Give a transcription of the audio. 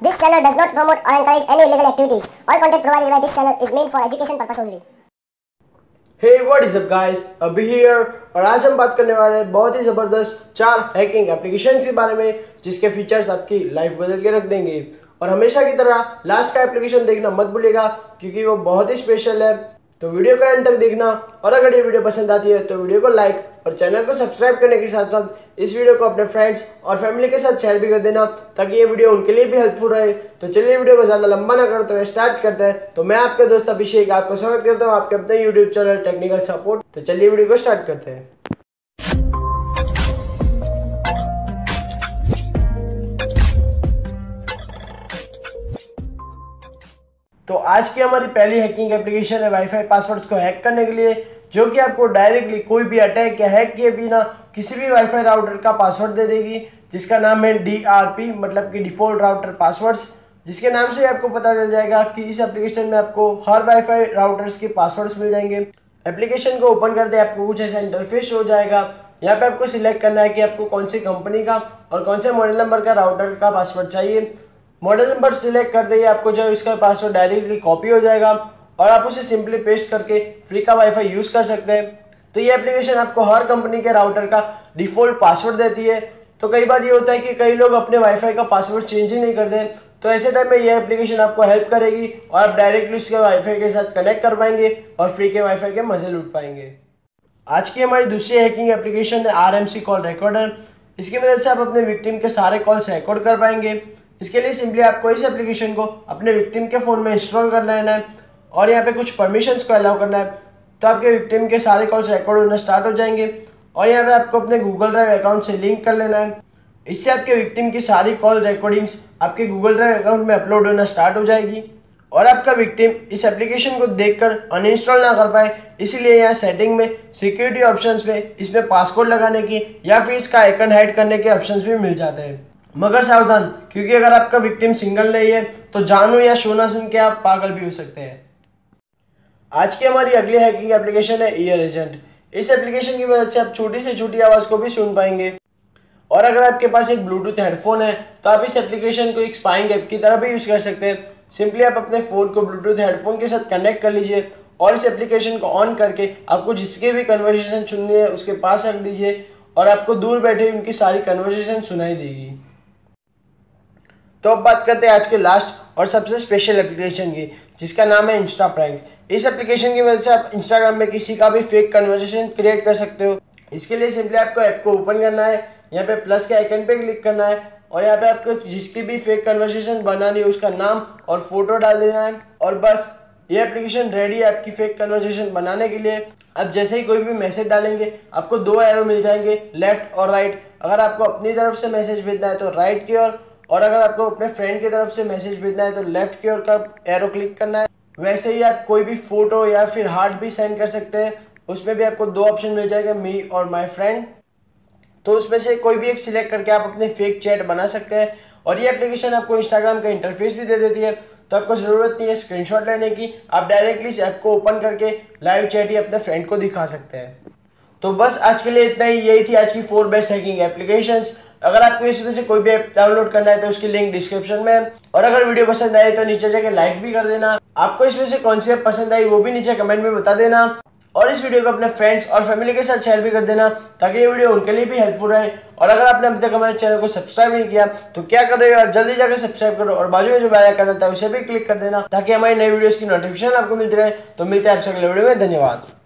This channel does not promote or encourage any illegal activities. All content provided by this channel is meant for education purpose only. Hey, what is up guys? अभी here और आज हम बात करने वाले हैं बहुत ही ज़बरदस्त 4 हैकिंग एप्लीकेशन के बारे में जिसके फीचर्स आपकी लाइफ बदल के रख देंगे। और हमेशा की तरह लास्ट का एप्लीकेशन देखना मत भूलिएगा क्योंकि वो बहुत ही स्पेशल है। तो वीडियो का अंत तक देखना और अगर ये वीडियो पसंद आती है तो वीडियो को लाइक और चैनल को सब्सक्राइब करने के साथ साथ इस वीडियो को अपने फ्रेंड्स और फैमिली के साथ शेयर भी कर देना ताकि ये वीडियो उनके लिए भी हेल्पफुल रहे। तो चलिए वीडियो को ज़्यादा लंबा ना करते हुए स्टार्ट करते हैं। तो मैं आपके दोस्त अभिषेक आपका स्वागत करता हूँ आपके अपने यूट्यूब चैनल टेक्निकल सपोर्ट। तो चलिए वीडियो को स्टार्ट करते हैं। तो आज की हमारी पहली हैकिंग एप्लीकेशन है वाईफाई पासवर्ड्स को हैक करने के लिए, जो कि आपको डायरेक्टली कोई भी अटैक या हैक किए बिना किसी भी वाईफाई राउटर का पासवर्ड दे देगी, जिसका नाम है DRP मतलब कि डिफॉल्ट राउटर पासवर्ड्स। जिसके नाम से आपको पता चल जाएगा कि इस एप्लीकेशन में आपको हर वाईफाई राउटर्स के पासवर्ड्स मिल जाएंगे। एप्लीकेशन को ओपन करते ही आपको कुछ ऐसा इंटरफेस हो जाएगा। यहाँ पे आपको सिलेक्ट करना है कि आपको कौन सी कंपनी का और कौन से मॉडल नंबर का राउटर का पासवर्ड चाहिए। मॉडल नंबर सिलेक्ट करते ही आपको जो इसका पासवर्ड डायरेक्टली कॉपी हो जाएगा और आप उसे सिंपली पेस्ट करके फ्री का वाईफाई यूज़ कर सकते हैं। तो ये एप्लीकेशन आपको हर कंपनी के राउटर का डिफ़ॉल्ट पासवर्ड देती है। तो कई बार ये होता है कि कई लोग अपने वाईफाई का पासवर्ड चेंज ही नहीं करते, तो ऐसे टाइम में ये एप्लीकेशन आपको हेल्प करेगी और आप डायरेक्टली उसके वाईफाई के साथ कनेक्ट कर पाएंगे और फ्री के वाईफाई के मजे लूट पाएंगे। आज की हमारी दूसरी हैकिंग एप्लीकेशन है RMC कॉल रिकॉर्डर। इसकी मदद से आप अपने विक्टिम के सारे कॉल्स रिकॉर्ड कर पाएंगे। इसके लिए सिंपली आपको इस एप्लीकेशन को अपने विक्टिम के फ़ोन में इंस्टॉल कर लेना है और यहाँ पे कुछ परमिशंस को अलाउ करना है। तो आपके विक्टिम के सारे कॉल्स रिकॉर्ड होना स्टार्ट हो जाएंगे और यहाँ पे आपको अपने गूगल ड्राइव अकाउंट से लिंक कर लेना है। इससे आपके विक्टिम की सारी कॉल रिकॉर्डिंग्स आपके गूगल ड्राइव अकाउंट में अपलोड होना स्टार्ट हो जाएगी और आपका विक्टिम इस एप्लीकेशन को देखकर अनइंस्टॉल ना कर पाए, इसीलिए यहाँ सेटिंग में सिक्योरिटी ऑप्शंस में इसमें पासकोड लगाने की या फिर इसका आइकन हाइड करने के ऑप्शंस भी मिल जाते हैं। मगर सावधान, क्योंकि अगर आपका विक्टिम सिंगल नहीं है तो जानू या शोना सुन के आप पागल भी हो सकते हैं। आज की हमारी अगली हैकिंग एप्लीकेशन है ईयर एजेंट। इस एप्लीकेशन की मदद से आप छोटी से छोटी आवाज़ को भी सुन पाएंगे और अगर आपके पास एक ब्लूटूथ हेडफोन है तो आप इस एप्लीकेशन को एक स्पाइंग ऐप की तरह भी यूज़ कर सकते हैं। सिंपली आप अपने फ़ोन को ब्लूटूथ हेडफोन के साथ कनेक्ट कर लीजिए और इस एप्लीकेशन को ऑन करके आपको जिसकी भी कन्वर्सेशन सुननी है उसके पास रख दीजिए और आपको दूर बैठे उनकी सारी कन्वर्सेशन सुनाई देगी। तो अब बात करते हैं आज के लास्ट और सबसे स्पेशल एप्लीकेशन की, जिसका नाम है इंस्टा प्रैंक। इस एप्लीकेशन की मदद से आप इंस्टाग्राम में किसी का भी फेक कन्वर्सेशन क्रिएट कर सकते हो। इसके लिए सिंपली आपको ऐप को ओपन करना है, यहाँ पे प्लस के आइकन पे क्लिक करना है और यहाँ पे आपको जिसकी भी फेक कन्वर्सेशन बनानी है उसका नाम और फोटो डाल देना है और बस ये एप्लीकेशन रेडी है आपकी फेक कन्वर्सेशन बनाने के लिए। अब जैसे ही कोई भी मैसेज डालेंगे आपको 2 एरो मिल जाएंगे, लेफ्ट और राइट। अगर आपको अपनी तरफ से मैसेज भेजना है तो राइट की ओर और अगर आपको अपने फ्रेंड की तरफ से मैसेज भेजना है तो लेफ्ट की ओर का एरो क्लिक करना है। वैसे ही आप कोई भी फोटो या फिर हार्ट भी सेंड कर सकते हैं, उसमें भी आपको 2 ऑप्शन मिल जाएगा, मी और माय फ्रेंड। तो उसमें से कोई भी एक सिलेक्ट करके आप अपने फेक चैट बना सकते हैं और ये एप्लीकेशन आपको इंस्टाग्राम का इंटरफेस भी दे देती है। तो आपको ज़रूरत नहीं है स्क्रीनशॉट लेने की, आप डायरेक्टली इस ऐप को ओपन करके लाइव चैट ही अपने फ्रेंड को दिखा सकते हैं। तो बस आज के लिए इतना ही। यही थी आज की 4 बेस्ट हैकिंग एप्लीकेशंस। अगर आपको इसमें से कोई भी ऐप डाउनलोड करना है तो उसकी लिंक डिस्क्रिप्शन में है और अगर वीडियो पसंद आए तो नीचे जाके लाइक भी कर देना। आपको इसमें से कौन सी ऐप पसंद आई वो भी नीचे कमेंट में बता देना और इस वीडियो को अपने फ्रेंड्स और फैमिली के साथ शेयर भी कर देना ताकि ये वीडियो उनके लिए भी हेल्पफुल रहे। और अगर आपने अभी तक हमारे चैनल को सब्सक्राइब नहीं किया तो क्या कर रहे हो, जल्दी जाकर सब्सक्राइब करो और बाजू में जो बेल आइकन आता है उसे भी क्लिक कर देना ताकि हमारी नई वीडियोस की नोटिफिकेशन आपको मिलती रहे। तो मिलते हैं आपसे अगले वीडियो में। धन्यवाद।